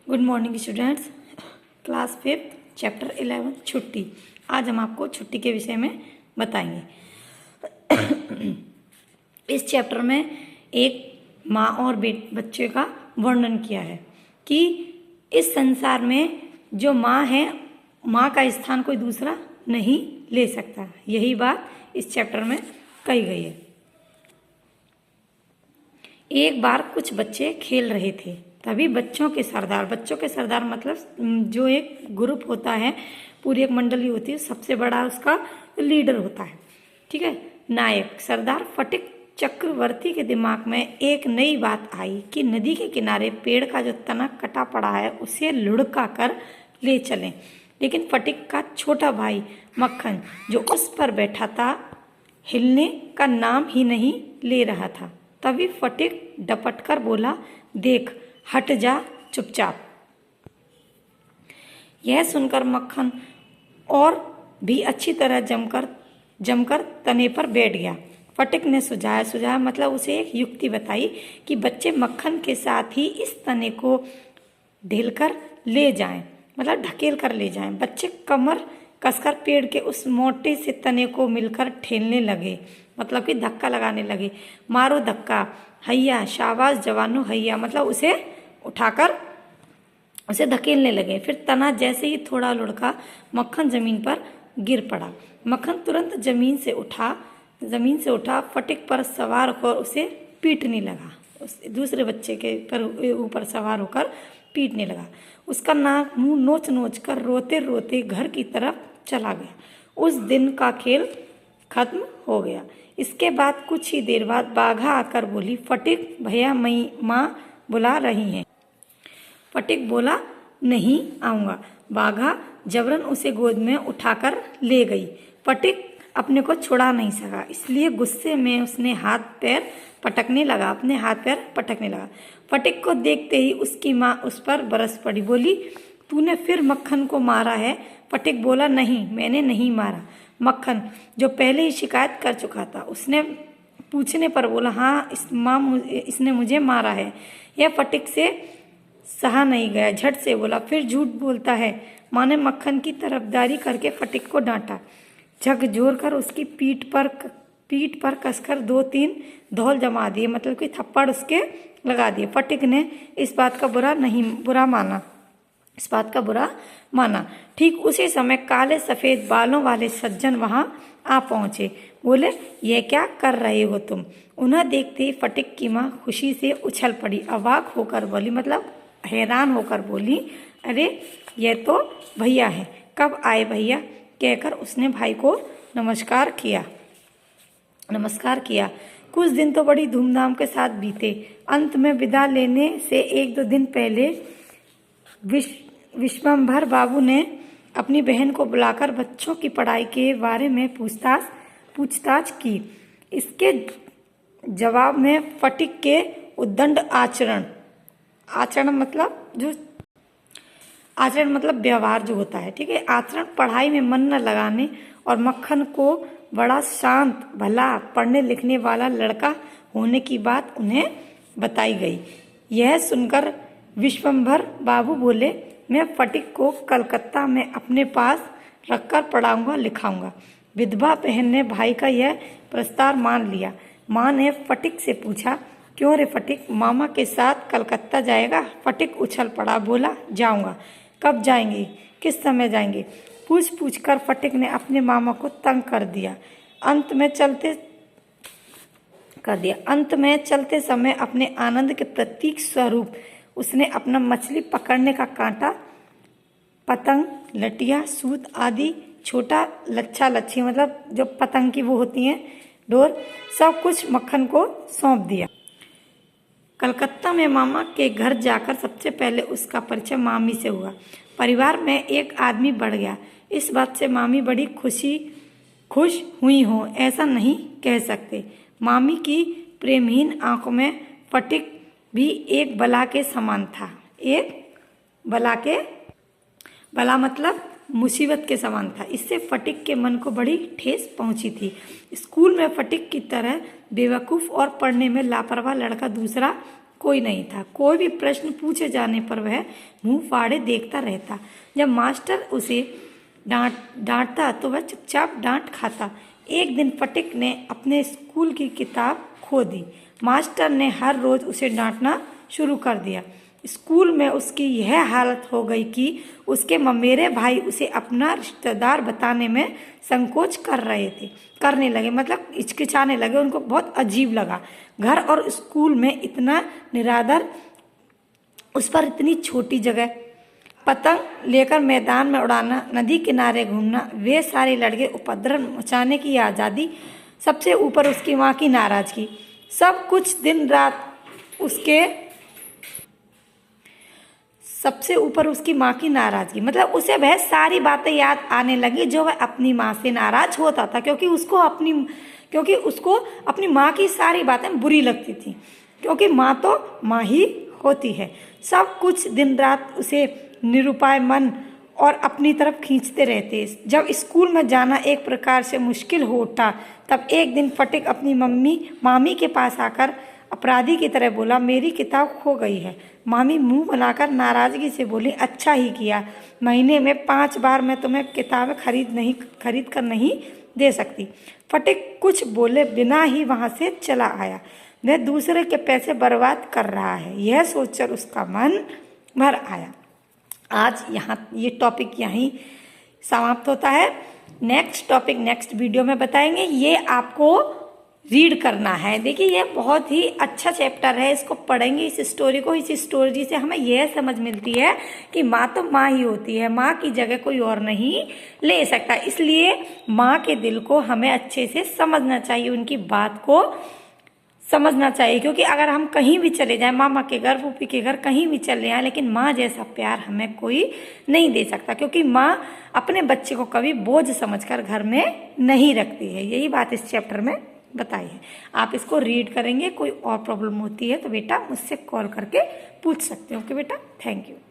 Good morning students. Class 5 chapter 11 छुट्टी। आज हम आपको छुट्टी के विषय में बताएंगे। इस चैप्टर में एक माँ और बच्चे का वर्णन किया है कि इस संसार में जो माँ है, माँ का स्थान कोई दूसरा नहीं ले सकता। यही बात इस चैप्टर में कही गई है। एक बार कुछ बच्चे खेल रहे थे, तभी बच्चों के सरदार मतलब जो एक ग्रुप होता है, पूरी एक मंडली होती है, सबसे बड़ा उसका लीडर होता है, ठीक है, नायक। सरदार फटिक चक्रवर्ती के दिमाग में एक नई बात आई कि नदी के किनारे पेड़ का जो तना कटा पड़ा है उसे लुढ़का कर ले चलें। लेकिन फटिक का छोटा भाई मक्खन जो उस पर बैठा था हिलने का नाम ही नहीं ले रहा था। तभी फटिक डपट कर बोला, देख, हट जा चुपचाप। यह सुनकर मक्खन और भी अच्छी तरह जमकर तने पर बैठ गया। फटिक ने सुझाया मतलब उसे एक युक्ति बताई कि बच्चे मक्खन के साथ ही इस तने को ढीलकर ले जाएं, मतलब ढकेल कर ले जाएं। बच्चे कमर कसकर पेड़ के उस मोटे से तने को मिलकर ठेलने लगे, मतलब कि धक्का लगाने लगे। मारो धक्का, हैया, शाबाश जवानों, हैया, मतलब उसे उठाकर उसे धकेलने लगे। फिर तना जैसे ही थोड़ा लुढ़का, मक्खन जमीन पर गिर पड़ा। मक्खन तुरंत जमीन से उठा, फटिक पर सवार होकर उसे पीटने लगा। उस दूसरे बच्चे के ऊपर सवार होकर पीटने लगा। उसका नाक मुंह नोच कर रोते रोते घर की तरफ चला गया। उस दिन का खेल खत्म हो गया। इसके बाद कुछ ही देर बाद बाघा आकर बोली, फटिक भैया, माँ बुला रही हैं। फटिक बोला, नहीं आऊँगा। बाघा जबरन उसे गोद में उठाकर ले गई। फटिक अपने को छुड़ा नहीं सका, इसलिए गुस्से में उसने अपने हाथ पैर पटकने लगा। फटिक को देखते ही उसकी माँ उस पर बरस पड़ी, बोली, तूने फिर मक्खन को मारा है? फटिक बोला, नहीं, मैंने नहीं मारा। मक्खन जो पहले ही शिकायत कर चुका था, उसने पूछने पर बोला, हाँ माँ, इसने मुझे मारा है। यह फटिक से सहा नहीं गया, झट से बोला, फिर झूठ बोलता है। माँ ने मक्खन की तरफदारी करके फटिक को डांटा, झकझोर कर उसकी पीठ पर कसकर 2-3 धौल जमा दिए, मतलब कि थप्पड़ उसके लगा दिए। फटिक ने इस बात का बुरा माना। ठीक उसी समय काले सफेद बालों वाले सज्जन वहां आ पहुंचे। बोले, ये क्या कर रहे हो तुम? उन्हें देखते ही फटिक की माँ खुशी से उछल पड़ी, अवाक होकर बोली, मतलब हैरान होकर बोली, अरे ये तो भैया है, कब आए भैया? कहकर उसने भाई को नमस्कार किया। कुछ दिन तो बड़ी धूमधाम के साथ बीते। अंत में विदा लेने से 1-2 दिन पहले विश्वंभर बाबू ने अपनी बहन को बुलाकर बच्चों की पढ़ाई के बारे में पूछताछ की। इसके जवाब में फटिक के उद्दंड आचरण मतलब व्यवहार जो होता है, ठीक है, आचरण, पढ़ाई में मन न लगाने और मक्खन को बड़ा शांत, भला, पढ़ने लिखने वाला लड़का होने की बात उन्हें बताई गई। यह सुनकर विश्वंभर बाबू बोले, मैं फटिक को कलकत्ता में अपने पास रखकर पढ़ाऊंगा लिखाऊंगा। विधवा बहन ने भाई का यह प्रस्ताव मान लिया। माँ ने फटिक से पूछा, क्यों रे फटिक, मामा के साथ कलकत्ता जाएगा? फटिक उछल पड़ा, बोला, जाऊंगा। कब जाएंगे? किस समय जाएंगे? पूछ कर फटिक ने अपने मामा को तंग कर दिया। अंत में चलते समय अपने आनंद के प्रतीक स्वरूप उसने अपना मछली पकड़ने का कांटा, पतंग, लटिया, सूत आदि छोटा लच्छी, मतलब जो पतंग की वो होती हैं डोर, सब कुछ मक्खन को सौंप दिया। कलकत्ता में मामा के घर जाकर सबसे पहले उसका परिचय मामी से हुआ। परिवार में एक आदमी बढ़ गया। इस बात से मामी बड़ी खुश हुई हो, ऐसा नहीं कह सकते। मामी की प्रेमहीन आंखों में फटिक भी एक बला के समान था। बला मतलब मुसीबत के समान था। इससे फटिक के मन को बड़ी ठेस पहुंची थी। स्कूल में फटिक की तरह बेवकूफ़ और पढ़ने में लापरवाह लड़का दूसरा कोई नहीं था। कोई भी प्रश्न पूछे जाने पर वह मुंह फाड़े देखता रहता। जब मास्टर उसे डांटता तो वह चुपचाप डांट खाता। एक दिन फटिक ने अपने स्कूल की किताब खो दी। मास्टर ने हर रोज उसे डांटना शुरू कर दिया। स्कूल में उसकी यह हालत हो गई कि उसके ममेरे भाई उसे अपना रिश्तेदार बताने में संकोच करने लगे, मतलब हिचकिचाने लगे। उनको बहुत अजीब लगा। घर और स्कूल में इतना निरादर, उस पर इतनी छोटी जगह, पतंग लेकर मैदान में उड़ाना, नदी किनारे घूमना, वे सारे लड़के उपद्रव मचाने की आज़ादी, सबसे ऊपर उसकी माँ की नाराज़गी, सब कुछ दिन रात सबसे ऊपर उसकी माँ की नाराज़गी, मतलब उसे वह सारी बातें याद आने लगी जो वह अपनी माँ से नाराज होता था, क्योंकि उसको अपनी माँ की सारी बातें बुरी लगती थी, क्योंकि माँ तो माँ ही होती है। सब कुछ दिन रात उसे निरुपाय मन और अपनी तरफ खींचते रहते। जब स्कूल में जाना एक प्रकार से मुश्किल हो उठा, तब एक दिन फटिक अपनी मामी के पास आकर अपराधी की तरह बोला, मेरी किताब खो गई है। मामी मुंह बनाकर नाराजगी से बोली, अच्छा ही किया, महीने में 5 बार मैं तुम्हें किताबें खरीद कर नहीं दे सकती। फटिक कुछ बोले बिना ही वहां से चला आया। वह दूसरे के पैसे बर्बाद कर रहा है, यह सोचकर उसका मन भर आया। आज ये टॉपिक यहीं समाप्त होता है। नेक्स्ट टॉपिक नेक्स्ट वीडियो में बताएंगे। ये आपको रीड करना है। देखिए, ये बहुत ही अच्छा चैप्टर है। इसको पढ़ेंगे, इस स्टोरी को, इस स्टोरी से हमें यह समझ मिलती है कि माँ तो माँ ही होती है, माँ की जगह कोई और नहीं ले सकता। इसलिए माँ के दिल को हमें अच्छे से समझना चाहिए, उनकी बात को समझना चाहिए। क्योंकि अगर हम कहीं भी चले जाएं, मामा के घर, फूफी के घर, कहीं भी चले जाएं, लेकिन माँ जैसा प्यार हमें कोई नहीं दे सकता। क्योंकि माँ अपने बच्चे को कभी बोझ समझकर घर में नहीं रखती है। यही बात इस चैप्टर में बताई है। आप इसको रीड करेंगे। कोई और प्रॉब्लम होती है तो बेटा मुझसे कॉल करके पूछ सकते हो। ओके बेटा, थैंक यू।